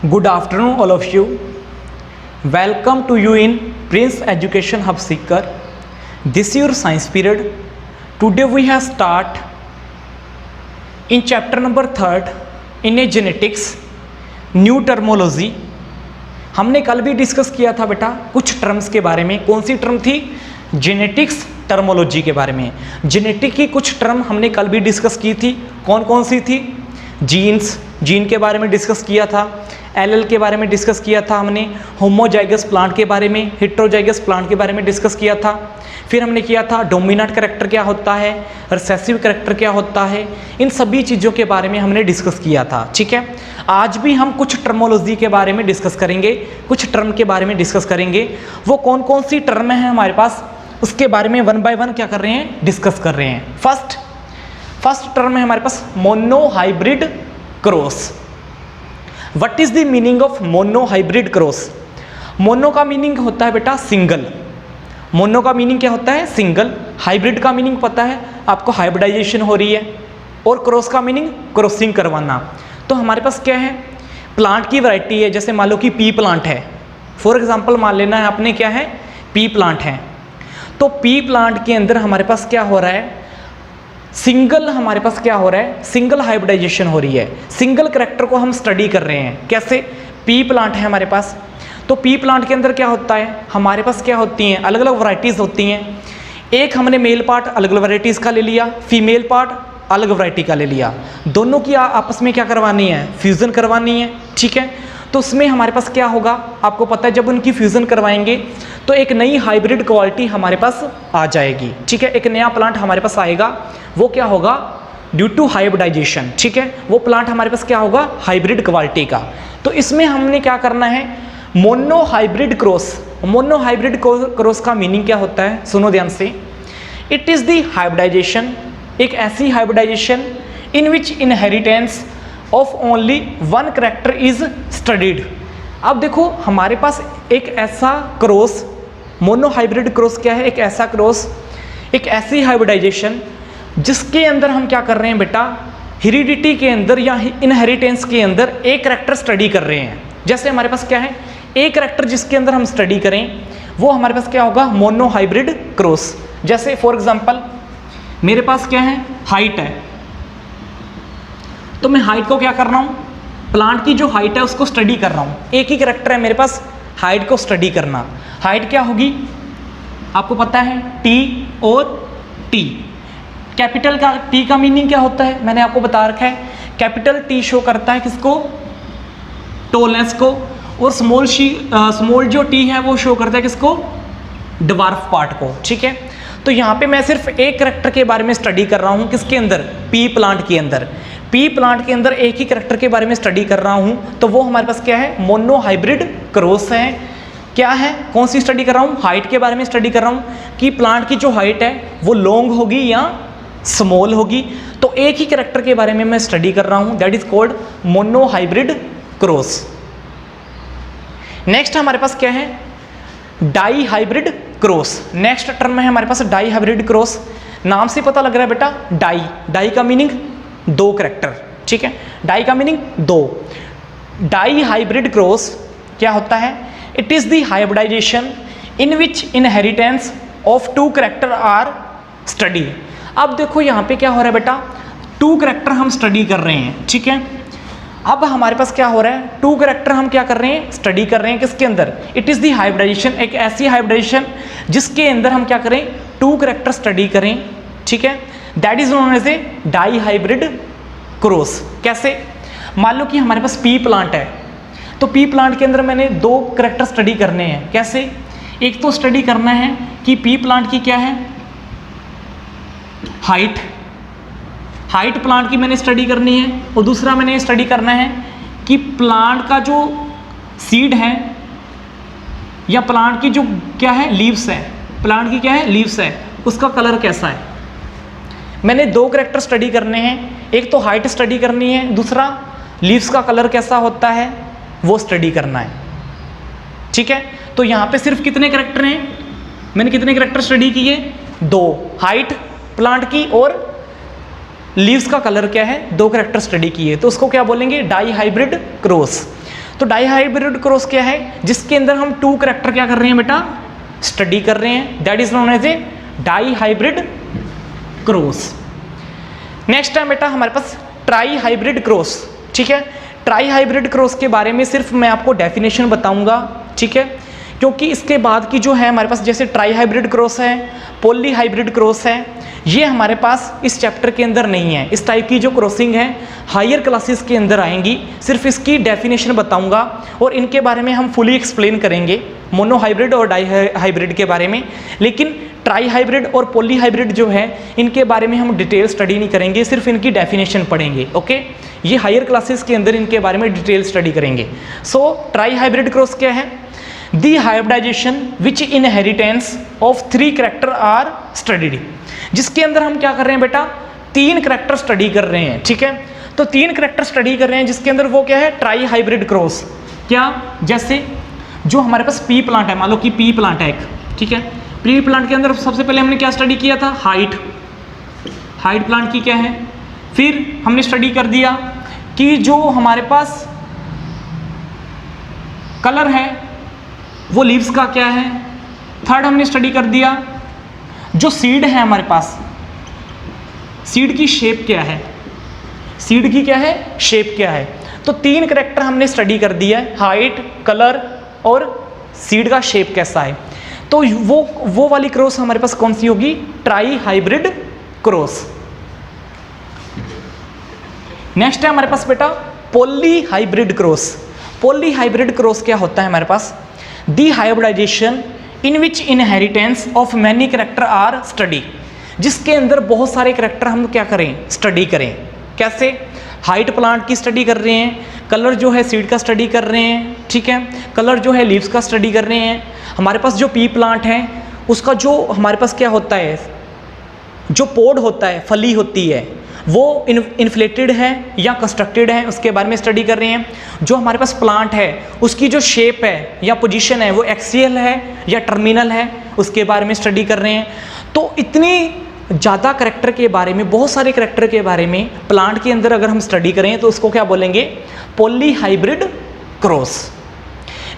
Good afternoon, all of you. Welcome to you in Prince Education Hub Seeker. This is your science period. Today we have start in chapter number 3rd in a genetics new terminology. हमने कल भी discuss किया था बेटा कुछ terms के बारे में. कौन सी टर्म थी? जेनेटिक्स टर्मोलॉजी के बारे में. जेनेटिक की कुछ टर्म हमने कल भी डिस्कस की थी. कौन कौन सी थी? जीन के बारे में डिस्कस किया था. एलएल के बारे में डिस्कस किया था हमने. होमोजाइगस प्लांट के बारे में, हेट्रोजाइगस प्लांट के बारे में डिस्कस किया था. फिर हमने किया था डोमिनेंट कैरेक्टर क्या होता है, रिसेसिव कैरेक्टर क्या होता है. इन सभी चीज़ों के बारे में हमने डिस्कस किया था. ठीक है, आज भी हम कुछ टर्मोलॉजी के बारे में डिस्कस करेंगे, कुछ टर्म के बारे में डिस्कस करेंगे. वो कौन कौन सी टर्म है हमारे पास, उसके बारे में वन बाय वन क्या कर रहे हैं, डिस्कस कर रहे हैं. फर्स्ट टर्म है हमारे पास mono hybrid cross. What is the meaning of mono hybrid cross? Mono का मीनिंग होता है बेटा सिंगल. मोनो का मीनिंग क्या होता है? सिंगल. हाइब्रिड का मीनिंग पता है आपको, हाइब्रिडाइजेशन हो रही है. और क्रॉस का मीनिंग क्रॉसिंग करवाना. तो हमारे पास क्या है, प्लांट की वैरायटी है. जैसे मान लो कि पी प्लांट है, फॉर एग्जांपल मान लेना है आपने, क्या है, पी प्लांट है. तो पी प्लांट के अंदर हमारे पास क्या हो रहा है, सिंगल हमारे पास क्या हो रहा है, सिंगल हाइब्रिडाइजेशन हो रही है. सिंगल कैरेक्टर को हम स्टडी कर रहे हैं. कैसे? पी प्लांट है हमारे पास. तो पी प्लांट के अंदर क्या होता है, हमारे पास क्या होती हैं, अलग अलग वैरायटीज़ होती हैं. एक हमने मेल पार्ट अलग अलग वैरायटीज़ का ले लिया, फीमेल पार्ट अलग वैरायटी का ले लिया. दोनों की आपस में क्या करवानी है, फ्यूज़न करवानी है. ठीक है, तो उसमें हमारे पास क्या होगा, आपको पता है, जब उनकी फ्यूज़न करवाएंगे तो एक नई हाइब्रिड क्वालिटी हमारे पास आ जाएगी. ठीक है, एक नया प्लांट हमारे पास आएगा. वो क्या होगा, ड्यू टू हाइब्रिडाइजेशन. ठीक है, वो प्लांट हमारे पास क्या होगा, हाइब्रिड क्वालिटी का. तो इसमें हमने क्या करना है, mono hybrid cross. Mono hybrid cross का मीनिंग क्या होता है, सुनो ध्यान से. इट इज़ द हाइब्रिडाइजेशन, एक ऐसी hybridization in which inheritance of only one character is studied. अब देखो हमारे पास एक ऐसा क्रॉस, मोनो हाइब्रिड क्रॉस क्या है, एक ऐसा क्रॉस, एक ऐसी हाइब्रिडाइजेशन जिसके अंदर हम क्या कर रहे हैं बेटा, हेरिडिटी के अंदर या इनहेरिटेंस के अंदर एक कैरेक्टर स्टडी कर रहे हैं. जैसे हमारे पास क्या है, एक कैरेक्टर जिसके अंदर हम स्टडी करें वो हमारे पास क्या होगा, मोनो हाइब्रिड क्रॉस. जैसे फॉर एग्जांपल मेरे पास क्या है, हाइट है. तो मैं हाइट को क्या कर रहा हूँ, प्लांट की जो हाइट है उसको स्टडी कर रहा हूँ. एक ही कैरेक्टर है मेरे पास, हाइट को स्टडी करना. हाइट क्या होगी आपको पता है, टी और टी. कैपिटल का टी का मीनिंग क्या होता है, मैंने आपको बता रखा है. कैपिटल टी शो करता है किसको, टॉलनेस को. और स्मॉल जो टी है वो शो करता है किसको, ड्वार्फ पार्ट को. ठीक है, तो यहाँ पे मैं सिर्फ एक कैरेक्टर के बारे में स्टडी कर रहा हूँ. किसके अंदर, पी प्लांट के अंदर. पी प्लांट के अंदर एक ही कैरेक्टर के बारे में स्टडी कर रहा हूँ. तो वो हमारे पास क्या है, मोनो हाइब्रिड क्रॉस है. क्या है, कौन सी स्टडी कर रहा हूँ, हाइट के बारे में स्टडी कर रहा हूँ कि प्लांट की जो हाइट है वो लॉन्ग होगी या स्मॉल होगी. तो एक ही कैरेक्टर के बारे में मैं स्टडी कर रहा हूँ, that is called mono hybrid cross. Next हमारे पास क्या है, dihybrid cross. Next term है हमारे पास डाई हाइब्रिड क्रॉस. नाम से पता लग रहा है बेटा, डाई. डाई का मीनिंग दो कैरेक्टर. ठीक है, डाई का मीनिंग दो. डाई हाइब्रिड क्रॉस क्या होता है, it is the hybridization in which inheritance of two character are study. अब देखो यहाँ पे क्या हो रहा है बेटा, टू कैरेक्टर हम स्टडी कर रहे हैं. ठीक है, अब हमारे पास क्या हो रहा है, टू कैरेक्टर हम क्या कर रहे हैं, स्टडी कर रहे हैं. किसके अंदर, इट इज़ द हाइब्रिडाइजेशन, एक ऐसी हाइब्रिडाइजेशन जिसके अंदर हम क्या करें, टू कैरेक्टर स्टडी करें. ठीक है, that is known as a dihybrid cross. कैसे, मान लो कि हमारे पास पी प्लांट है. तो पी प्लांट के अंदर मैंने दो कैरेक्टर स्टडी करने हैं. कैसे, एक तो स्टडी करना है कि पी प्लांट की क्या है, हाइट. हाइट प्लांट की मैंने स्टडी करनी है. और दूसरा मैंने स्टडी करना है कि प्लांट का जो सीड है या प्लांट की जो क्या है, लीव्स है, प्लांट की क्या है, लीव्स है, उसका कलर कैसा है. मैंने दो कैरेक्टर स्टडी करने हैं. एक तो हाइट स्टडी करनी है, दूसरा लीव्स का कलर कैसा होता है वो स्टडी करना है. ठीक है, तो यहाँ पे सिर्फ कितने कैरेक्टर हैं, मैंने कितने कैरेक्टर स्टडी किए, दो. हाइट प्लांट की और लीव्स का कलर क्या है, दो कैरेक्टर स्टडी किए. तो उसको क्या बोलेंगे, डाई हाइब्रिड क्रॉस. तो डाई हाइब्रिड क्रॉस क्या है, जिसके अंदर हम 2 करैक्टर क्या कर रहे हैं बेटा, स्टडी कर रहे हैं, that is known as a dihybrid cross. Next है बेटा हमारे पास ट्राई हाइब्रिड क्रॉस। ठीक है, ट्राई हाइब्रिड क्रॉस के बारे में सिर्फ मैं आपको डेफिनेशन बताऊंगा, ठीक है, क्योंकि इसके बाद की जो है हमारे पास जैसे ट्राई हाइब्रिड क्रॉस है, पॉली हाइब्रिड क्रॉस है, ये हमारे पास इस चैप्टर के अंदर नहीं है। इस टाइप की जो क्रॉसिंग है हायर क्लासेस के अंदर आएंगी, सिर्फ इसकी डेफिनेशन बताऊंगा और इनके बारे में हम फुली एक्सप्लेन करेंगे, मोनो हाइब्रिड और डाई हाइब्रिड के बारे में। लेकिन ट्राई हाइब्रिड और पॉली हाइब्रिड जो है इनके बारे में हम डिटेल स्टडी नहीं करेंगे, सिर्फ इनकी डेफिनेशन पढ़ेंगे। ओके, ये हायर क्लासेस के अंदर इनके बारे में डिटेल स्टडी करेंगे। सो ट्राई हाइब्रिड क्रॉस क्या है, the hybridization which inheritance of 3 character are studied, जिसके अंदर हम क्या कर रहे हैं बेटा, 3 करैक्टर स्टडी कर रहे हैं। ठीक है, तो 3 करैक्टर स्टडी कर रहे हैं जिसके अंदर वो क्या है, ट्राई हाइब्रिड क्रॉस। क्या, जैसे जो हमारे पास पी प्लांट है, मान लो कि पी प्लांट है एक, ठीक है, पी प्लांट के अंदर सबसे पहले हमने क्या स्टडी किया था, हाइट प्लांट की क्या है, फिर हमने स्टडी कर दिया कि जो हमारे पास कलर है वो लीव्स का क्या है, थर्ड हमने स्टडी कर दिया जो सीड है हमारे पास, सीड की शेप क्या है, सीड की क्या है, शेप क्या है। तो 3 करैक्टर हमने स्टडी कर दिया है, हाइट, कलर और सीड का शेप कैसा है। तो वो वाली क्रॉस हमारे पास कौन सी होगी, ट्राई हाइब्रिड क्रॉस। नेक्स्ट है हमारे पास बेटा poly hybrid cross. Poly hybrid cross क्या होता है हमारे पास, the hybridization in which inheritance of many character are study, जिसके अंदर बहुत सारे करैक्टर हम क्या करें, स्टडी करें। कैसे, हाइट प्लांट की स्टडी कर रहे हैं, कलर जो है सीड का स्टडी कर रहे हैं, ठीक है, कलर जो है लीव्स का स्टडी कर रहे हैं। हमारे पास जो पी प्लांट है उसका जो हमारे पास क्या होता है, जो पोड होता है, फली होती है, वो इन्फ्लेटेड है या कंस्ट्रक्टेड है, उसके बारे में स्टडी कर रहे हैं। जो हमारे पास प्लांट है उसकी जो शेप है या पोजीशन है वो एक्सियल है या टर्मिनल है, उसके बारे में स्टडी कर रहे हैं। तो इतनी ज़्यादा करैक्टर के बारे में, बहुत सारे करैक्टर के बारे में प्लांट के अंदर अगर हम स्टडी करें तो उसको क्या बोलेंगे, पॉली हाइब्रिड क्रॉस।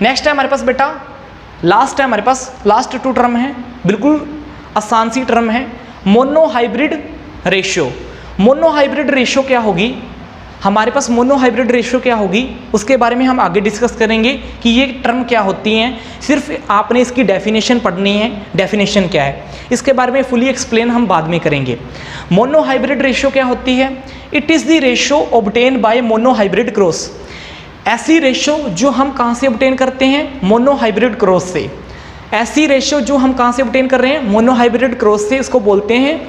नेक्स्ट है हमारे पास बेटा, लास्ट है हमारे पास, लास्ट 2 टर्म है, बिल्कुल आसान सी टर्म है, mono hybrid ratio. Mono hybrid ratio क्या होगी, हमारे पास मोनो हाइब्रिड रेशियो क्या होगी उसके बारे में हम आगे डिस्कस करेंगे कि ये टर्म क्या होती हैं। सिर्फ आपने इसकी डेफिनेशन पढ़नी है, डेफिनेशन क्या है, इसके बारे में फुली एक्सप्लेन हम बाद में करेंगे। मोनो हाइब्रिड रेशियो क्या होती है, it is the ratio obtain bye mono hybrid cross. ऐसी रेशियो जो हम कहाँ से ऑब्टेन करते हैं, मोनो हाइब्रिड क्रॉस से। ऐसी रेशियो जो हम कहाँ से ऑब्टेन कर रहे हैं, मोनो हाइब्रिड क्रॉस से, इसको बोलते हैं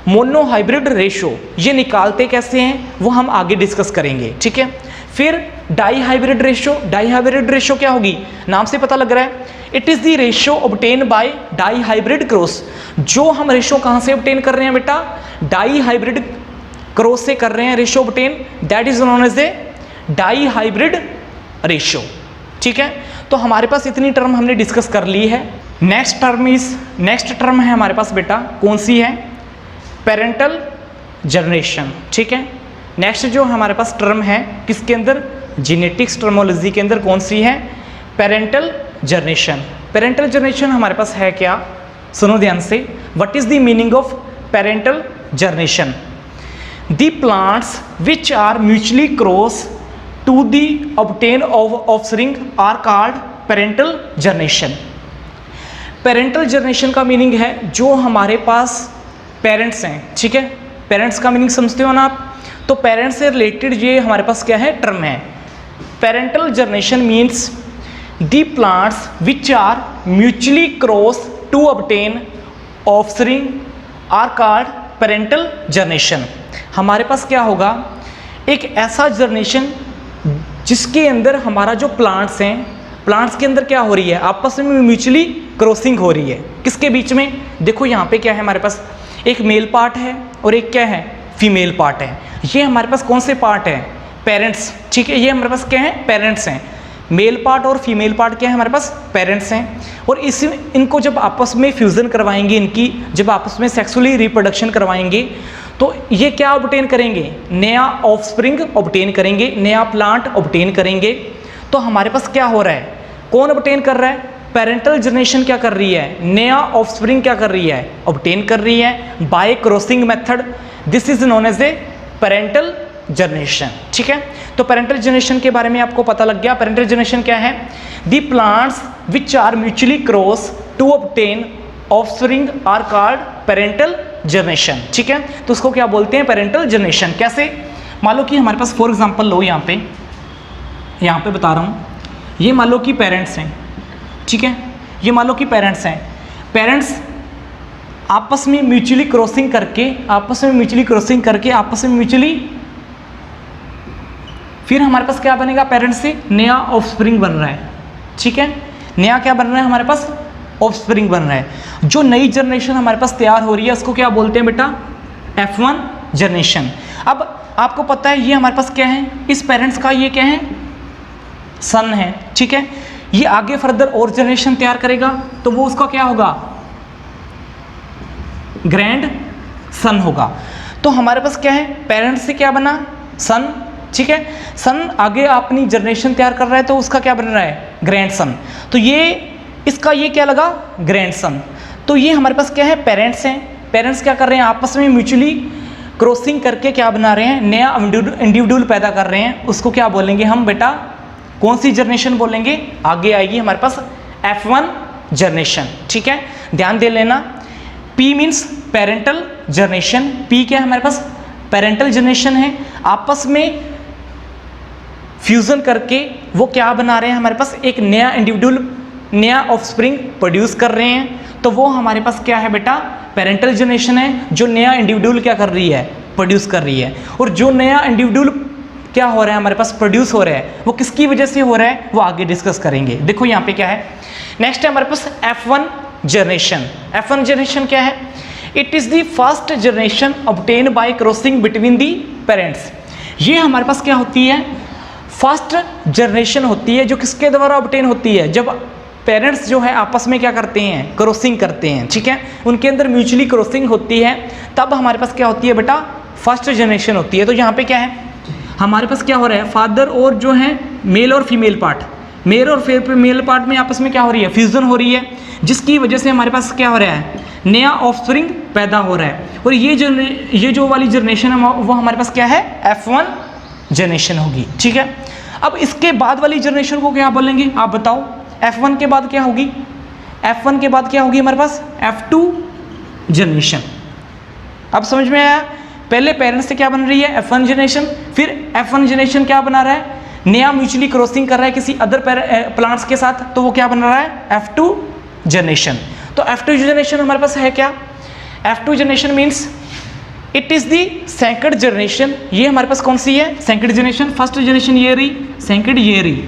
मोनो हाइब्रिड रेशियो। ये निकालते कैसे हैं वो हम आगे डिस्कस करेंगे, ठीक है। फिर dihybrid ratio, dihybrid ratio क्या होगी, नाम से पता लग रहा है, it is the ratio obtain by dihybrid cross. जो हम रेशियो कहाँ से ऑब्टेन कर रहे हैं बेटा, डाई हाइब्रिड क्रॉस से कर रहे हैं ratio obtain, that is known as a dihybrid ratio, ठीक है। तो हमारे पास इतनी टर्म हमने डिस्कस कर ली है। नेक्स्ट टर्म है हमारे पास बेटा, कौन सी है, पेरेंटल जनरेशन, ठीक है। नेक्स्ट जो हमारे पास टर्म है किसके अंदर, जेनेटिक्स टर्मोलॉजी के अंदर कौन सी है, पेरेंटल जनरेशन। पेरेंटल जनरेशन हमारे पास है क्या, सुनो ध्यान से, what is the meaning of parental generation, the plants which are mutually cross to the obtain of offspring are called parental generation. Parental generation का मीनिंग है जो हमारे पास पेरेंट्स हैं, ठीक है, पेरेंट्स का मीनिंग समझते हो ना आप, तो पेरेंट्स से रिलेटेड ये हमारे पास क्या है, टर्म है। Parental generation means the plants which are mutually cross to obtain offspring are called parental generation. हमारे पास क्या होगा, एक ऐसा जनरेशन जिसके अंदर हमारा जो प्लांट्स हैं, प्लांट्स के अंदर क्या हो रही है, आपस में म्यूचुअली क्रॉसिंग हो रही है। किसके बीच में, देखो यहाँ पे क्या है, हमारे पास एक मेल पार्ट है और एक क्या है, फीमेल पार्ट है। ये हमारे पास कौन से पार्ट है, पेरेंट्स, ठीक है, ये हमारे पास क्या है, पेरेंट्स हैं। मेल पार्ट और फीमेल पार्ट क्या है हमारे पास, पेरेंट्स हैं। और इनको जब आपस में फ्यूज़न करवाएंगे, इनकी जब आपस में सेक्सुअली रिप्रोडक्शन करवाएंगे तो ये क्या ऑब्टेन करेंगे, नया ऑफस्प्रिंग ऑब्टेन करेंगे, नया प्लांट ऑब्टेन करेंगे। तो हमारे पास क्या हो रहा है, कौन ऑब्टेन कर रहा है, पेरेंटल जनरेशन क्या कर रही है, नया ऑफस्प्रिंग क्या कर रही है, ऑब्टेन कर रही है by crossing method. This is known as a parental generation. ठीक है, तो पेरेंटल जनरेशन के बारे में आपको पता लग गया। पेरेंटल जनरेशन क्या है, the plants which are mutually cross to obtain offspring are called parental generation. ठीक है, तो उसको क्या बोलते हैं, पेरेंटल जनरेशन। कैसे, मान लो कि हमारे पास फॉर एग्जांपल लो यहाँ पे बता रहा हूँ, ये मान लो कि पेरेंट्स हैं। ठीक है, ये मान लो कि पेरेंट्स हैं, पेरेंट्स आपस में म्यूचुअली क्रॉसिंग करके फिर हमारे पास क्या बनेगा, पेरेंट्स से नया ऑफस्प्रिंग बन रहा है। ठीक है, नया क्या बन रहा है, हमारे पास ऑफस्प्रिंग बन रहा है। जो नई जनरेशन हमारे पास तैयार हो रही है उसको क्या बोलते हैं बेटा, F1 जनरेशन। अब आपको पता है ये हमारे पास क्या है, इस पेरेंट्स का ये क्या है, सन है। ठीक है, ये आगे फर्दर और जनरेशन तैयार करेगा तो वो उसका क्या होगा, ग्रैंड सन होगा। तो हमारे पास क्या है, पेरेंट्स से क्या बना, सन। ठीक है, सन आगे अपनी जनरेशन तैयार कर रहा है तो उसका क्या बन रहा है, ग्रैंड सन। तो ये इसका ये क्या लगा, ग्रैंड सन। तो ये हमारे पास क्या है, पेरेंट्स हैं। पेरेंट्स क्या कर रहे हैं, आपस में म्यूचुअली क्रॉसिंग करके क्या बना रहे हैं, नया इंडिविजुअल पैदा कर रहे हैं। उसको क्या बोलेंगे हम बेटा, कौन सी जनरेशन बोलेंगे, आगे आएगी हमारे पास F1 जनरेशन। ठीक है, ध्यान दे लेना। P means parental generation. P क्या है, हमारे पास पेरेंटल जनरेशन है। आपस में फ्यूजन करके वो क्या बना रहे हैं, हमारे पास एक नया इंडिविजुअल, नया ऑफस्प्रिंग प्रोड्यूस कर रहे हैं। तो वो हमारे पास क्या है बेटा, पेरेंटल जनरेशन है, जो नया इंडिविजुअल क्या कर रही है, प्रोड्यूस कर रही है। और जो नया इंडिविजुअल क्या हो रहा है, हमारे पास प्रोड्यूस हो रहा है, वो किसकी वजह से हो रहा है, वो आगे डिस्कस करेंगे। देखो यहाँ पे क्या है, नेक्स्ट है हमारे पास F1 जनरेशन। F1 जनरेशन क्या है, it is the first generation obtain bye crossing between the parents. ये हमारे पास क्या होती है, फर्स्ट जनरेशन होती है, जो किसके द्वारा ऑब्टेन होती है, जब पेरेंट्स जो है आपस में क्या करते हैं, क्रॉसिंग करते हैं। ठीक है, उनके अंदर म्यूचुअली क्रॉसिंग होती है, तब हमारे पास क्या होती है बेटा, फर्स्ट जनरेशन होती है। तो यहाँ पे क्या है, हमारे पास क्या हो रहा है, फादर और जो है मेल और फीमेल पार्ट, मेल और फीमेल पार्ट में आपस में क्या हो रही है, फ्यूजन हो रही है, जिसकी वजह से हमारे पास क्या हो रहा है, नया ऑफस्प्रिंग पैदा हो रहा है। और ये जो वाली जनरेशन है वो हमारे पास क्या है, F1 जनरेशन होगी। ठीक है, अब इसके बाद वाली जनरेशन को क्या बोलेंगे, आप बताओ। F1 के बाद क्या होगी, F1 के बाद क्या होगी हमारे पास, F2 जनरेशन। अब समझ में आया, पहले पेरेंट्स से क्या बन रही है, F1 जनरेशन, फिर F1 जनरेशन क्या बना रहा है, नया म्यूचुअली क्रॉसिंग कर रहा है किसी अदर प्लांट्स के साथ, तो वो क्या बन रहा है, F2 जनरेशन। तो F2 जनरेशन हमारे पास है क्या, F2 generation means it is the second generation. ये हमारे पास कौन सी है, सेकंड जनरेशन। फर्स्ट जनरेशन ये रही, सेकंड ये रही।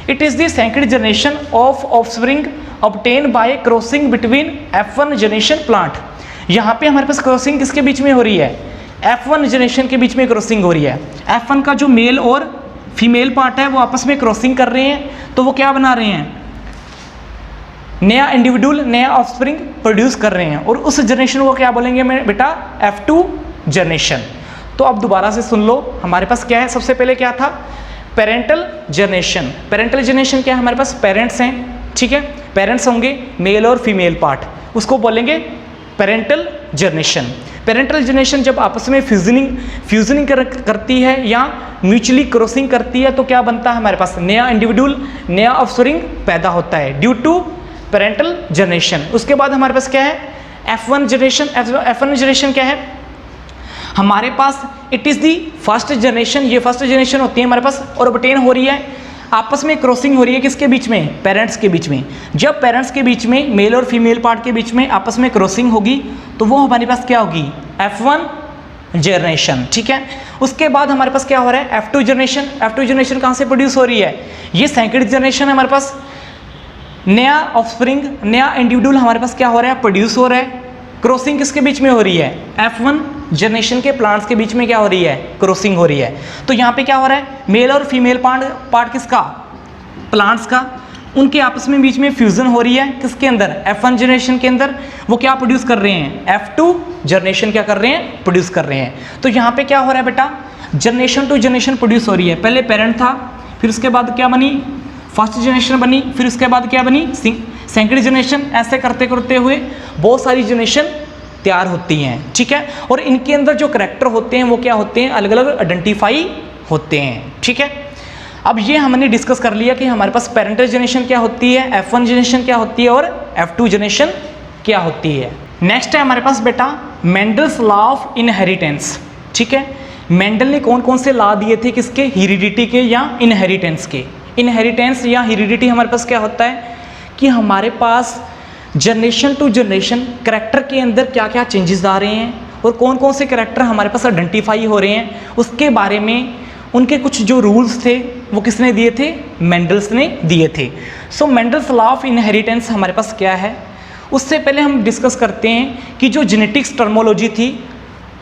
It is the second generation of offspring obtain bye crossing between F1 generation plant. यहाँ पे हमारे पास क्रॉसिंग किसके बीच में हो रही है, F1 जनरेशन के बीच में क्रॉसिंग हो रही है। F1 का जो मेल और फीमेल पार्ट है वो आपस में क्रॉसिंग कर रहे हैं, तो वो क्या बना रहे हैं, नया इंडिविजुअल, नया ऑफस्प्रिंग प्रोड्यूस कर रहे हैं। और उस जनरेशन को क्या बोलेंगे मैं बेटा, F2 जनरेशन। तो अब दोबारा से सुन लो, हमारे पास क्या है, सबसे पहले क्या था, पेरेंटल जनरेशन। पेरेंटल जनरेशन क्या है, हमारे पास पेरेंट्स हैं। ठीक है, पेरेंट्स होंगे मेल और फीमेल पार्ट, उसको बोलेंगे पेरेंटल जनरेशन। पेरेंटल जनरेशन जब आपस में फ्यूजनिंग करती है या म्यूचुअली क्रॉसिंग करती है तो क्या बनता है, हमारे पास नया इंडिविजुअल, नया ऑफस्प्रिंग पैदा होता है ड्यू टू पेरेंटल जनरेशन। उसके बाद हमारे पास क्या है, F1 जनरेशन। F1 जनरेशन क्या है हमारे पास, it is the first generation. ये फर्स्ट जनरेशन होती है हमारे पास और ऑब्टेन हो रही है, आपस में क्रॉसिंग हो रही है किसके बीच में, पेरेंट्स के बीच में। जब पेरेंट्स के बीच में, मेल और फीमेल पार्ट के बीच में आपस में क्रॉसिंग होगी तो वो हमारे पास क्या होगी, F1 जनरेशन। ठीक है, उसके बाद हमारे पास क्या हो रहा है, F2 जनरेशन। F2 जनरेशन कहाँ से प्रोड्यूस हो रही है, ये सेकंड जनरेशन है हमारे पास। नया ऑफस्प्रिंग, नया इंडिविजुअल हमारे पास क्या हो रहा है, प्रोड्यूस हो रहा है। क्रॉसिंग किसके बीच में हो रही है, F1 जनरेशन के प्लांट्स के बीच में क्या हो रही है, क्रॉसिंग हो रही है। तो यहाँ पे क्या हो रहा है, मेल और फीमेल पार्ट किसका, प्लांट्स का, उनके आपस में बीच में फ्यूजन हो रही है किसके अंदर, F1 जनरेशन के अंदर। वो क्या प्रोड्यूस कर रहे हैं, F2 जनरेशन क्या कर रहे हैं, प्रोड्यूस कर रहे हैं। तो यहाँ पे क्या हो रहा है बेटा, जनरेशन टू जनरेशन प्रोड्यूस हो रही है। पहले पेरेंट था, फिर उसके बाद क्या बनी, फर्स्ट जनरेशन बनी, फिर उसके बाद क्या बनी, सेकेंड जनरेशन। ऐसे करते करते हुए बहुत सारी जनरेशन तैयार होती हैं, ठीक है। और इनके अंदर जो करैक्टर होते हैं वो क्या होते हैं, अलग अलग आइडेंटिफाई होते हैं, ठीक है। अब ये हमने डिस्कस कर लिया कि हमारे पास पेरेंटल जनरेशन क्या होती है, F1 जनरेशन क्या होती है और F2 जनरेशन क्या होती है। नेक्स्ट है हमारे पास बेटा मेंडल्स लॉ ऑफ इनहेरिटेंस, ठीक है। मेंडल ने कौन कौन से लॉ दिए थे, किसके, हेरिडिटी के या इनहेरिटेंस के। इनहेरिटेंस या हेरिडिटी हमारे पास क्या होता है कि हमारे पास जनरेशन टू जनरेशन करैक्टर के अंदर क्या क्या चेंजेस आ रहे हैं और कौन कौन से करैक्टर हमारे पास आइडेंटिफाई हो रहे हैं, उसके बारे में उनके कुछ जो रूल्स थे वो किसने दिए थे, मेंडल्स ने दिए थे। सो मेंडल्स लॉ ऑफ इनहेरिटेंस हमारे पास क्या है, उससे पहले हम डिस्कस करते हैं कि जो जेनेटिक्स टर्मोलॉजी थी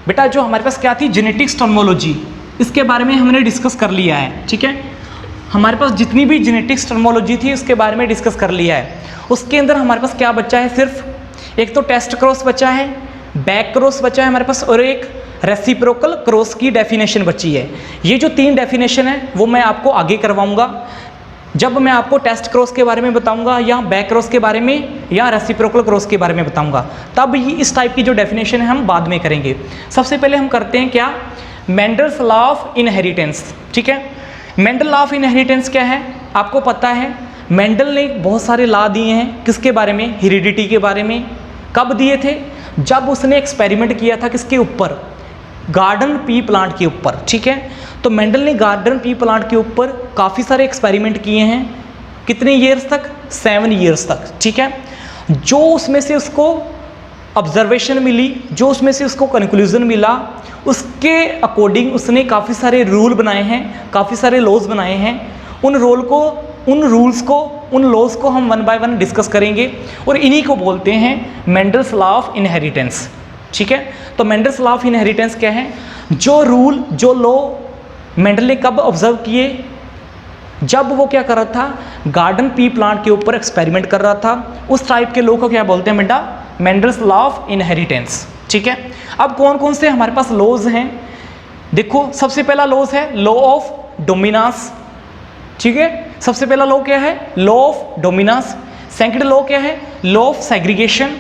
बेटा, जो हमारे पास क्या थी, जेनेटिक्स टर्मोलॉजी, इसके बारे में हमने डिस्कस कर लिया है, ठीक है। हमारे पास जितनी भी जेनेटिक्स टर्मोलॉजी थी उसके बारे में डिस्कस कर लिया है। उसके अंदर हमारे पास क्या बचा है, सिर्फ एक तो टेस्ट क्रॉस बचा है, बैक क्रॉस बचा है हमारे पास, और एक रेसिप्रोकल क्रॉस की डेफिनेशन बची है। ये जो 3 डेफिनेशन है वो मैं आपको आगे करवाऊंगा, जब मैं आपको टेस्ट क्रॉस के बारे में बताऊंगा या बैक क्रॉस के बारे में या रेसिप्रोकल क्रॉस के बारे में बताऊंगा, तब ये इस टाइप की जो डेफिनेशन है हम बाद में करेंगे। सबसे पहले हम करते हैं क्या, मेंडल्स लॉ ऑफ इनहेरिटेंस, ठीक है। मेंडल लॉ ऑफ इनहेरिटेंस क्या है, आपको पता है मेंडल ने बहुत सारे लॉ दिए हैं, किसके बारे में, हेरिडिटी के बारे में। कब दिए थे, जब उसने एक्सपेरिमेंट किया था किसके ऊपर, गार्डन पी प्लांट के ऊपर, ठीक है। तो मेंडल ने गार्डन पी प्लांट के ऊपर काफ़ी सारे एक्सपेरिमेंट किए हैं, कितने ईयर्स तक, 7 ईयर्स तक, ठीक है। जो उसमें से उसको ऑब्जर्वेशन मिली, जो उसमें से उसको कंक्लूजन मिला, उसके अकॉर्डिंग उसने काफ़ी सारे रूल बनाए हैं, काफ़ी सारे लॉज बनाए हैं। उन रूल्स को, उन लॉज को हम 1 बाय 1 डिस्कस करेंगे और इन्हीं को बोलते हैं मेंडल्स लॉ ऑफ इनहेरिटेंस, ठीक है। तो मेंडल्स लॉ ऑफ इनहेरिटेंस क्या है, जो रूल, जो लॉ मेंडल ने कब ऑब्जर्व किए, जब वो क्या कर रहा था, गार्डन पी प्लांट के ऊपर एक्सपेरिमेंट कर रहा था। उस टाइप के लॉ को क्या बोलते हैं बेटा, मेंडल्स लॉ ऑफ इनहेरिटेंस, ठीक है। अब कौन कौन से हमारे पास लॉज हैं, देखो सबसे पहला लॉज है लॉ ऑफ डोमिनेंस, ठीक है। सबसे पहला लॉ क्या है, law of dominance. Second law क्या है, लॉ ऑफ सेग्रीगेशन।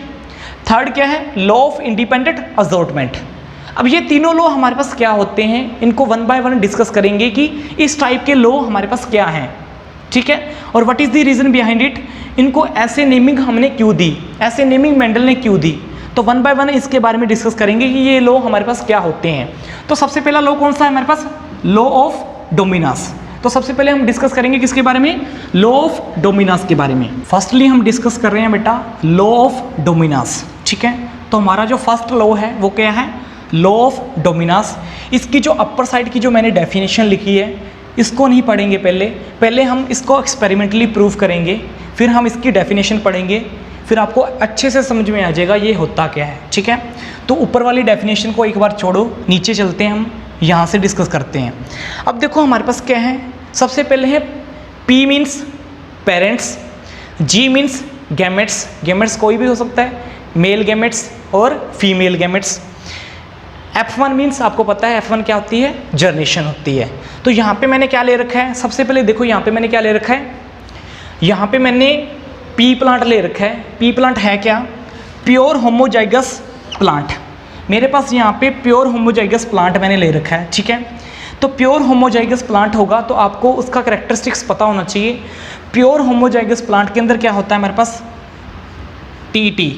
थर्ड क्या है, लॉ ऑफ इंडिपेंडेंट असॉर्टमेंट। अब ये तीनों लॉ हमारे पास क्या होते हैं, इनको 1 बाय 1 डिस्कस करेंगे कि इस टाइप के लॉ हमारे पास क्या हैं, ठीक है। और what is the reason behind it, इनको ऐसे नेमिंग हमने क्यों दी, ऐसे नेमिंग मेंडल ने क्यों दी, तो 1 बाय 1 इसके बारे में डिस्कस करेंगे कि ये लॉ हमारे पास क्या होते हैं। तो सबसे पहला लॉ कौन सा है हमारे पास, लॉ ऑफ डोमिनेंस। तो सबसे पहले हम डिस्कस करेंगे किसके बारे में, लॉ ऑफ डोमिनेंस के बारे में। फर्स्टली हम डिस्कस कर रहे हैं बेटा लॉ ऑफ डोमिनेंस, ठीक है। तो हमारा जो फर्स्ट लॉ है वो क्या है, लॉ ऑफ डोमिनेंस। इसकी जो अपर साइड की जो मैंने डेफिनेशन लिखी है इसको नहीं पढ़ेंगे, पहले हम इसको एक्सपेरिमेंटली प्रूव करेंगे, फिर हम इसकी डेफिनेशन पढ़ेंगे, फिर आपको अच्छे से समझ में आ जाएगा ये होता क्या है, ठीक है। तो ऊपर वाली डेफिनेशन को एक बार छोड़ो, नीचे चलते हैं, हम यहाँ से डिस्कस करते हैं। अब देखो हमारे पास क्या है, सबसे पहले है P means parents, G means gametes, gametes कोई भी हो सकता है, मेल गैमेट्स और फीमेल गैमेट्स। F1 मीन्स आपको पता है F1 क्या होती है, जनरेशन होती है। तो यहाँ पे मैंने क्या ले रखा है, सबसे पहले देखो यहाँ पे मैंने क्या ले रखा है, यहाँ पे मैंने P प्लांट ले रखा है। P प्लांट है क्या, प्योर होमोजाइगस प्लांट। मेरे पास यहाँ पे प्योर होमोजाइगस प्लांट मैंने ले रखा है, ठीक है। तो प्योर होमोजाइगस प्लांट होगा तो आपको उसका कैरेक्टरिस्टिक्स पता होना चाहिए। प्योर होमोजाइगस प्लांट के अंदर क्या होता है हमारे पास, TT,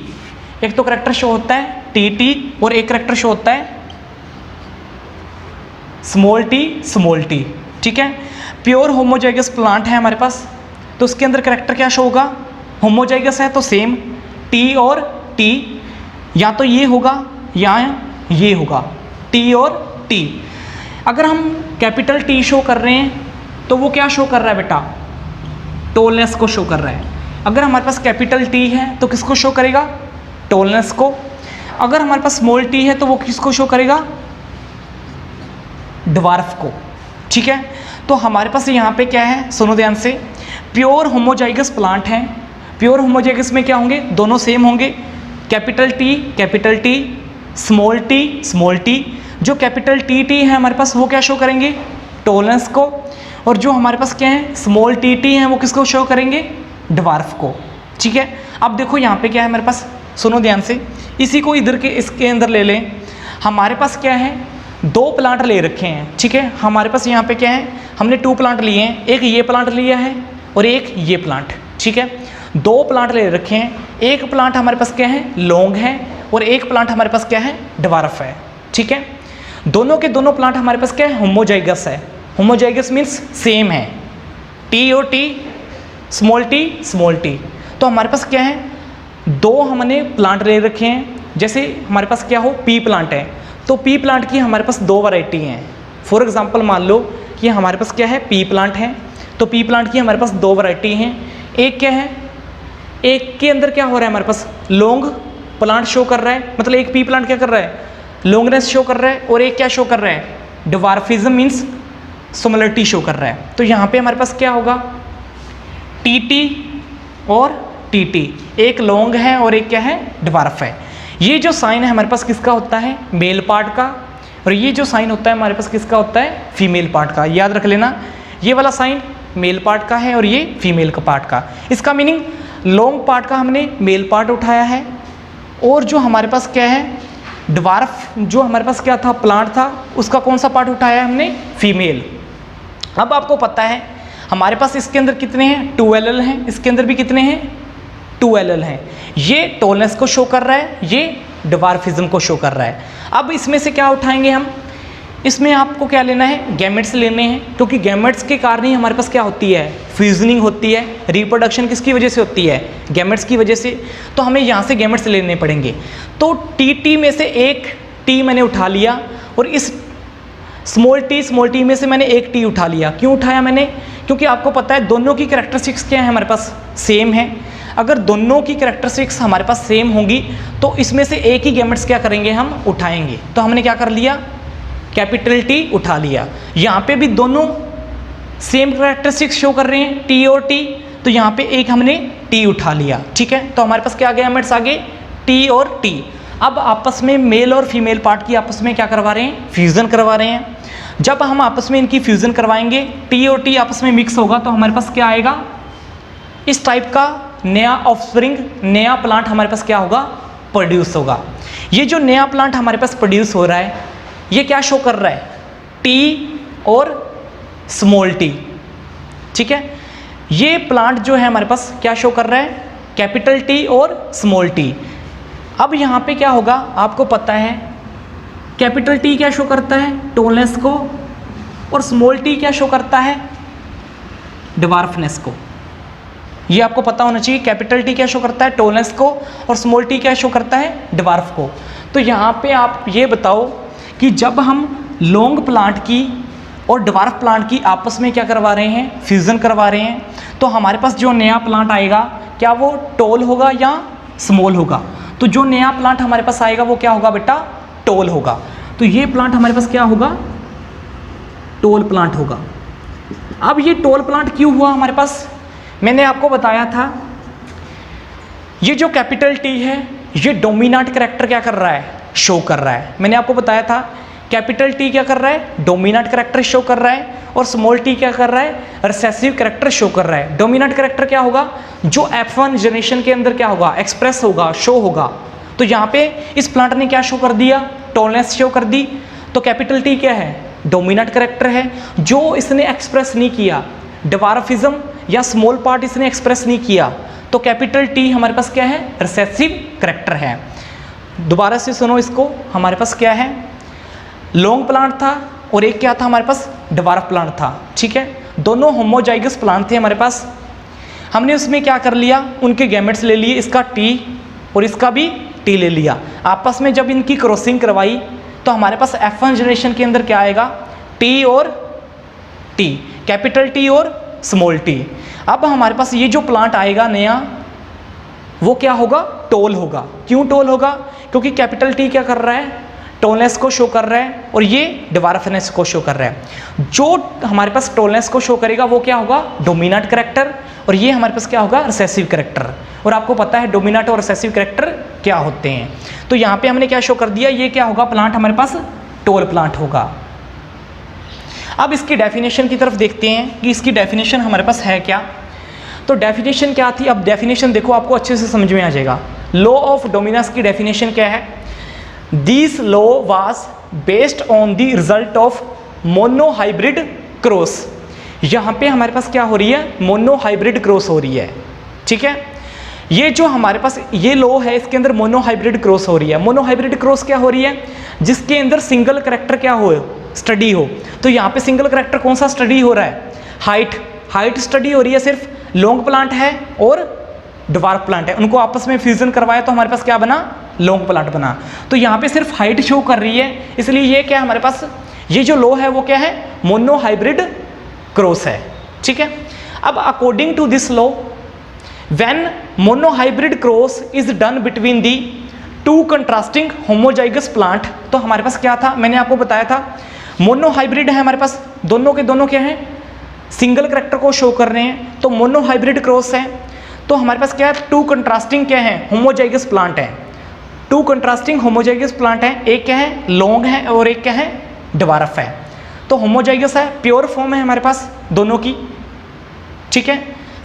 एक तो करेक्टर शो होता है TT और एक करेक्टर शो होता है स्मॉल t, ठीक है। प्योर होमोजाइगस प्लांट है हमारे पास, तो उसके अंदर करेक्टर क्या शो होगा, होमोजाइगस है तो सेम T और T, या तो ये होगा या ये होगा, T और T। अगर हम कैपिटल T शो कर रहे हैं तो वो क्या शो कर रहा है बेटा, टॉलनेस को शो कर रहा है। अगर हमारे पास कैपिटल T है तो किसको शो करेगा, टॉलनेस को। अगर हमारे पास स्मॉल t है तो वो किसको शो करेगा, ड्वार्फ को, ठीक है। तो हमारे पास यहाँ पे क्या है, सुनो ध्यान से, प्योर होमोजाइगस प्लांट है। प्योर होमोजाइगस में क्या होंगे, दोनों सेम होंगे, कैपिटल T, स्मॉल t। जो कैपिटल T है हमारे पास वो क्या शो करेंगे, टॉलरेंस को, और जो हमारे पास क्या है स्मॉल टी टी है वो किसको शो करेंगे, ड्वार्फ को। ठीक है, अब देखो यहाँ पे क्या है हमारे पास, सुनो ध्यान से, इसी को इधर के इसके अंदर ले लें। हमारे पास क्या है, दो प्लांट ले रखे हैं। ठीक है, हमारे पास यहाँ पे क्या है, हमने 2 प्लांट लिए हैं, एक ये प्लांट लिया है और एक ये प्लांट। ठीक है, 2 प्लांट ले रखे हैं, एक प्लांट हमारे पास क्या है लॉन्ग है और एक प्लांट हमारे पास क्या है ड्वार्फ है। ठीक है, दोनों के दोनों प्लांट हमारे पास क्या है होमोजाइगस है। होमोजाइगस मीन्स सेम है, टी और टी, स्मॉल टी। तो हमारे पास क्या है, 2 हमने प्लांट ले रखे हैं। जैसे हमारे पास क्या हो पी प्लांट है, तो पी प्लांट की हमारे पास 2 वैरायटी हैं। फॉर एग्जांपल मान लो कि हमारे पास क्या है पी प्लांट है, तो पी प्लांट की हमारे पास 2 वैरायटी हैं। एक क्या है, एक के अंदर क्या हो रहा है हमारे पास लॉन्ग प्लांट शो कर रहा है, मतलब एक पी प्लांट क्या कर रहा है लॉन्गनेस शो कर रहा है, और एक क्या शो कर रहा है ड्वार्फिज्म मीन्स सिमिलरिटी शो कर रहा है। तो यहाँ पे हमारे पास क्या होगा टी टी और टी टी, एक लॉन्ग है और एक क्या है ड्वार्फ है। ये जो साइन है हमारे पास किसका होता है मेल पार्ट का, और ये जो साइन होता है हमारे पास किसका होता है फीमेल पार्ट का। याद रख लेना, ये वाला साइन मेल पार्ट का है और ये फीमेल का पार्ट का। इसका मीनिंग लॉन्ग पार्ट का हमने मेल पार्ट उठाया है, और जो हमारे पास क्या है ड्वार्फ जो हमारे पास क्या था प्लांट था, उसका कौन सा पार्ट उठाया है हमने फीमेल। अब आपको पता है हमारे पास इसके अंदर कितने हैं 2 एल हैं, इसके अंदर भी कितने हैं 2 एल हैं। ये टॉलनेस को शो कर रहा है, ये ड्वार्फिज्म को शो कर रहा है। अब इसमें से क्या उठाएंगे हम, इसमें आपको क्या लेना है गैमेट्स लेने हैं, क्योंकि गैमेट्स के कारण ही हमारे पास क्या होती है फ्यूजनिंग होती है। रिप्रोडक्शन किसकी वजह से होती है गैमेट्स की वजह से, तो हमें यहाँ से गैमेट्स लेने पड़ेंगे। तो टी में से एक टी मैंने उठा लिया, और इस स्मॉल टी में से मैंने एक टी उठा लिया। क्यों उठाया मैंने, क्योंकि आपको पता है दोनों की कैरेक्टरिस्टिक्स क्या है हमारे पास सेम है। अगर दोनों की कैरेक्टरिस्टिक्स हमारे पास सेम होंगी तो इसमें से एक ही गैमेट्स क्या करेंगे हम उठाएंगे। तो हमने क्या कर लिया कैपिटल टी उठा लिया। यहाँ पे भी दोनों सेम कैरेक्टरिस्टिक्स शो कर रहे हैं टी और टी, तो यहाँ पे एक हमने टी उठा लिया। ठीक है, तो हमारे पास क्या आ गया गैमेट्स आगे टी और टी। अब आपस में मेल और फीमेल पार्ट की आपस में क्या करवा रहे हैं फ्यूज़न करवा रहे हैं। जब हम आपस में इनकी फ्यूज़न करवाएंगे टी और टी आपस में मिक्स होगा, तो हमारे पास क्या आएगा इस टाइप का नया ऑफस्प्रिंग, नया प्लांट हमारे पास क्या होगा प्रोड्यूस होगा। ये जो नया प्लांट हमारे पास प्रोड्यूस हो रहा है ये क्या शो कर रहा है टी और स्मॉल टी। ठीक है, ये प्लांट जो है हमारे पास क्या शो कर रहा है कैपिटल टी और स्मॉल टी। अब यहाँ पे क्या होगा आपको पता है कैपिटल टी क्या शो करता है टॉलनेस को, और स्मॉल टी क्या शो करता है ड्वार्फनेस को। ये आपको पता होना चाहिए कैपिटल टी क्या शो करता है टॉलनेस को, और स्मॉल टी क्या शो करता है ड्वार्फ को। तो यहाँ पे आप ये बताओ कि जब हम लॉन्ग प्लांट की और ड्वार्फ प्लांट की आपस में क्या करवा रहे हैं फ्यूज़न करवा रहे हैं, तो हमारे पास जो नया प्लांट आएगा क्या वो टॉल होगा या स्मॉल होगा। तो जो नया प्लांट हमारे पास आएगा वो क्या होगा बेटा टॉल होगा। तो ये प्लांट हमारे पास क्या होगा टॉल प्लांट होगा। अब ये टॉल प्लांट क्यों हुआ हमारे पास, मैंने आपको बताया था ये जो कैपिटल टी है ये डोमिनेंट कैरेक्टर क्या कर रहा है शो कर रहा है। मैंने आपको बताया था कैपिटल टी क्या कर रहा है डोमिनेंट कैरेक्टर शो कर रहा है, और स्मॉल टी क्या कर रहा है रिसेसिव कैरेक्टर शो कर रहा है। डोमिनेंट कैरेक्टर क्या होगा जो F1 जनरेशन के अंदर क्या होगा एक्सप्रेस होगा शो होगा। तो यहाँ पे इस प्लांट ने क्या शो कर दिया टॉलनेस शो कर दी। तो कैपिटल टी क्या है डोमिनेंट कैरेक्टर है जो इसने एक्सप्रेस नहीं किया, ड्वार्फिज्म या स्मॉल पार्ट इसने एक्सप्रेस नहीं किया। तो कैपिटल टी हमारे पास क्या है रिसेसिव कैरेक्टर है। दोबारा से सुनो इसको, हमारे पास क्या है लॉन्ग प्लांट था और एक क्या था हमारे पास ड्वार्फ प्लांट था। ठीक है, दोनों होमोजाइगस प्लांट थे हमारे पास। हमने उसमें क्या कर लिया उनके गैमेट्स ले लिए, इसका टी और इसका भी टी ले लिया। आपस में जब इनकी क्रॉसिंग करवाई तो हमारे पास F1 जनरेशन के अंदर क्या आएगा टी और टी, कैपिटल टी और स्मॉल टी। अब हमारे पास ये जो प्लांट आएगा नया वो क्या होगा टॉल होगा। क्यों टॉल होगा, क्योंकि कैपिटल टी क्या कर रहा है टॉलनेस को शो कर रहा है और ये ड्वार्फनेस को शो कर रहा है। जो हमारे पास टॉलनेस को शो करेगा वो क्या होगा डोमिनेंट कैरेक्टर, और ये हमारे पास क्या होगा रिसेसिव कैरेक्टर। और आपको पता है डोमिनेंट और रिसेसिव कैरेक्टर क्या होते हैं। तो यहाँ पे हमने क्या शो कर दिया ये क्या होगा प्लांट हमारे पास टॉल प्लांट होगा। अब इसकी डेफिनेशन की तरफ देखते हैं कि इसकी डेफिनेशन हमारे पास है क्या। तो डेफिनेशन क्या थी, अब डेफिनेशन देखो आपको अच्छे से समझ में आ जाएगा। लॉ ऑफ डोमिनस की डेफिनेशन क्या है, this law was based on the result of monohybrid cross. यहाँ पे हमारे पास क्या हो रही है, मोनोहाइब्रिड क्रॉस हो रही है, ठीक है। ये जो हमारे पास ये लॉ है इसके अंदर मोनोहाइब्रिड क्रॉस हो रही है। मोनोहाइब्रिड क्रॉस क्या हो रही है, जिसके अंदर सिंगल करैक्टर क्या हो, स्टडी हो। तो यहाँ पे सिंगल करैक्टर कौन सा स्टडी हो रहा है, हाइट स्टडी हो रही है, सिर्फ लॉन्ग प्लांट है और ड्वार्फ प्लांट है, उनको आपस में फ्यूजन करवाया तो हमारे पास क्या बना, लॉन्ग प्लांट बना। तो यहाँ पे सिर्फ हाइट शो कर रही है, इसलिए ये क्या हमारे पास ये जो लॉ है वो क्या है, मोनोहाइब्रिड क्रॉस है, ठीक है। अब according to this law when monohybrid cross is done between the two contrasting homozygous plant, तो हमारे पास क्या था, मैंने आपको बताया था मोनोहाइब्रिड है हमारे पास, दोनों के दोनों क्या है, सिंगल करैक्टर को शो कर रहे हैं, तो मोनोहाइब्रिड क्रॉस है। तो हमारे पास क्या है, टू कंट्रास्टिंग क्या है, होमोजाइगस प्लांट है, टू कंट्रास्टिंग होमोजाइगस प्लांट है, एक क्या है लॉन्ग है और एक क्या है ड्वार्फ है। तो होमोजाइगस है, प्योर फॉर्म है हमारे पास दोनों की, ठीक है।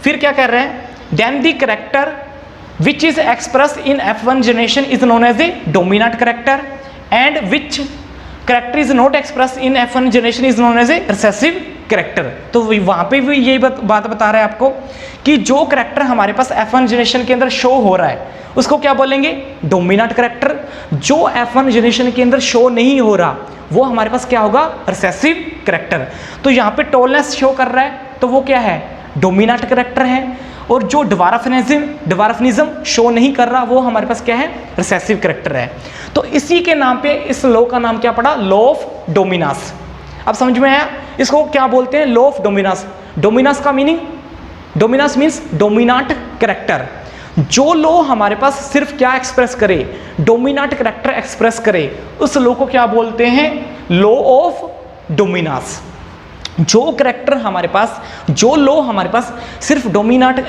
फिर क्या कर रहे हैं, then the character which is express in F1 generation is known as a dominant character and which character is not express in F1 generation is known as a recessive character. तो वहाँ पे भी यही बात बता रहा है आपको कि जो करैक्टर हमारे पास F1 जनरेशन के अंदर शो हो रहा है उसको क्या बोलेंगे, डोमिनेंट करैक्टर। जो F1 जनरेशन के अंदर शो नहीं हो रहा वो हमारे पास क्या होगा, रिसेसिव करैक्टर। तो यहाँ पे टॉलनेस शो कर रहा है तो वो क्या है, डोमिनेंट करैक्टर है, और जो ड्वार्फनिज्म शो नहीं कर रहा वो हमारे पास क्या है, रिसेसिव करैक्टर है। तो इसी के नाम पे इस लॉ का नाम क्या पड़ा, लॉ ऑफ डोमिनस। अब समझ में आया, इसको क्या बोलते हैं, लॉ ऑफ डोमिनस। डोमिनस का meaning, Dominus means dominant character. जो लॉ हमारे पास सिर्फ क्या एक्सप्रेस करे, डोमिनेंट करैक्टर एक्सप्रेस करे, उस लॉ को क्या बोलते हैं, लॉ ऑफ डोमिनस। जो करैक्टर हमारे पास, जो लॉ हमारे पास सिर्फ डोमिनेंट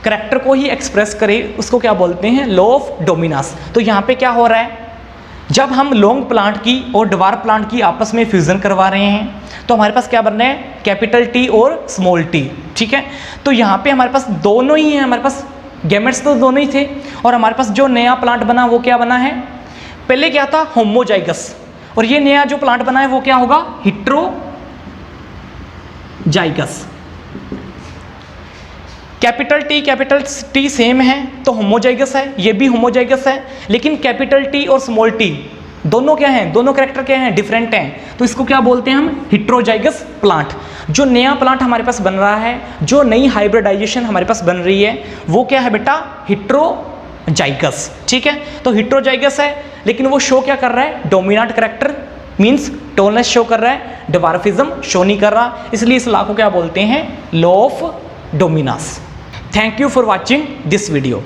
करैक्टर को ही एक्सप्रेस करे उसको क्या बोलते हैं, लॉ ऑफ डोमिनस। तो यहाँ पे क्या हो रहा है, जब हम लॉन्ग प्लांट की और ड्वार्फ प्लांट की आपस में फ्यूजन करवा रहे हैं तो हमारे पास क्या बन रहे हैं, कैपिटल टी और स्मॉल टी, ठीक है। तो यहाँ पे हमारे पास दोनों ही हैं, हमारे पास गैमेट्स तो दोनों ही थे, और हमारे पास जो नया प्लांट बना वो क्या बना है, पहले क्या था होमोजाइगस, और ये नया जो प्लांट बना है वो क्या होगा, हेटेरोजाइगस। कैपिटल टी सेम है तो होमोजाइगस है, ये भी होमोजाइगस है, लेकिन कैपिटल टी और स्मॉल टी दोनों क्या हैं, दोनों कैरेक्टर क्या हैं, डिफरेंट हैं। तो इसको क्या बोलते हैं हम, हेटेरोजाइगस प्लांट। जो नया प्लांट हमारे पास बन रहा है, जो नई हाइब्रिडाइजेशन हमारे पास बन रही है वो क्या है बेटा, हेटेरोजाइगस, ठीक है। तो हेटेरोजाइगस है लेकिन वो शो क्या कर रहा है, dominant character means tallness show कर रहा है, ड्वार्फिज्म शो नहीं कर रहा, इसलिए इस लॉ को क्या बोलते हैं, law of Dominus. Thank you for watching this video.